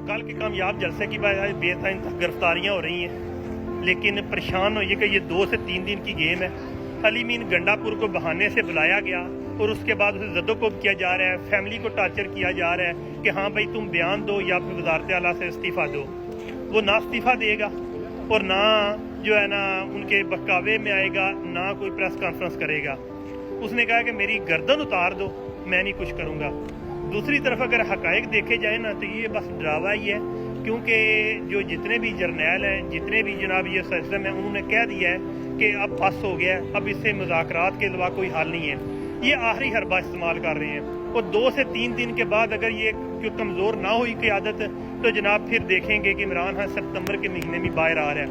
कल के कामयाब जलसे की बजाय बेतहाइन गिरफ्तारियां हो रही हैं, लेकिन परेशान होइए कि ये 2 से 3 दिन की गेम है। अली मीन गंडापुर को बहाने से बुलाया गया और उसके बाद उसे जद्दोकोब किया जा रहा है, फैमिली को टार्चर किया जा रहा है कि हाँ भाई तुम बयान दो या फिर वजारत आला से इस्तीफ़ा दो। वो ना इस्तीफ़ा देगा और ना जो है ना उनके बहकावे में आएगा, ना कोई प्रेस कॉन्फ्रेंस करेगा। उसने कहा कि मेरी गर्दन उतार दो, मैं नहीं कुछ करूँगा। दूसरी तरफ अगर हकायक देखे जाए ना तो ये बस ड्रावा ही है, क्योंकि जो जितने भी जर्नैल हैं, जितने भी जनाब ये सिस्टम है, उन्होंने कह दिया है कि अब बस हो गया, अब इससे मुज़ाकरात के अलावा कोई हल नहीं है। ये आखिरी हरबा इस्तेमाल कर रहे हैं और 2 से 3 दिन के बाद अगर ये जो कमज़ोर ना हुई क़यादत तो जनाब फिर देखेंगे कि इमरान खान सितंबर के महीने में बाहर आ रहा है।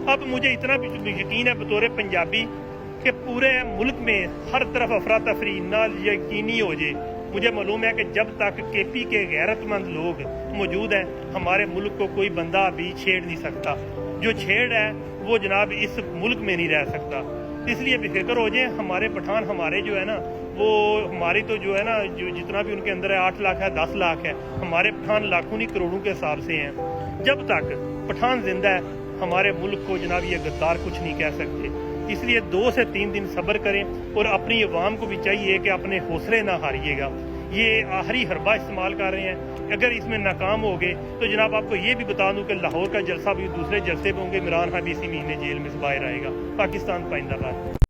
अब मुझे इतना भी यकीन है बतौर पंजाबी कि पूरे मुल्क में हर तरफ अफरा तफरी ना यकीनी हो जाए। मुझे मालूम है कि जब तक केपी के गैरतमंद लोग मौजूद हैं, हमारे मुल्क को कोई बंदा अभी छेड़ नहीं सकता। जो छेड़ है वो जनाब इस मुल्क में नहीं रह सकता। इसलिए बेफिक्र हो जाए। हमारे पठान हमारे जो है ना वो हमारी तो जो है ना जो जितना भी उनके अंदर है 8 लाख है, 10 लाख है, हमारे पठान लाखों नहीं करोड़ों के हिसाब से हैं। जब तक पठान जिंदा है हमारे मुल्क को जनाब ये गद्दार कुछ नहीं कह सकते। इसलिए 2 से 3 दिन सब्र करें और अपनी अवाम को भी चाहिए कि अपने हौसले ना हारिएगा। ये आखिरी हरबा इस्तेमाल कर रहे हैं। अगर इसमें नाकाम हो गए तो जनाब आपको ये भी बता दूं कि लाहौर का जलसा भी दूसरे जलसे पे होंगे। इमरान खान भी इसी महीने जेल में से बाहर आएगा। पाकिस्तान पाइंदाबाद।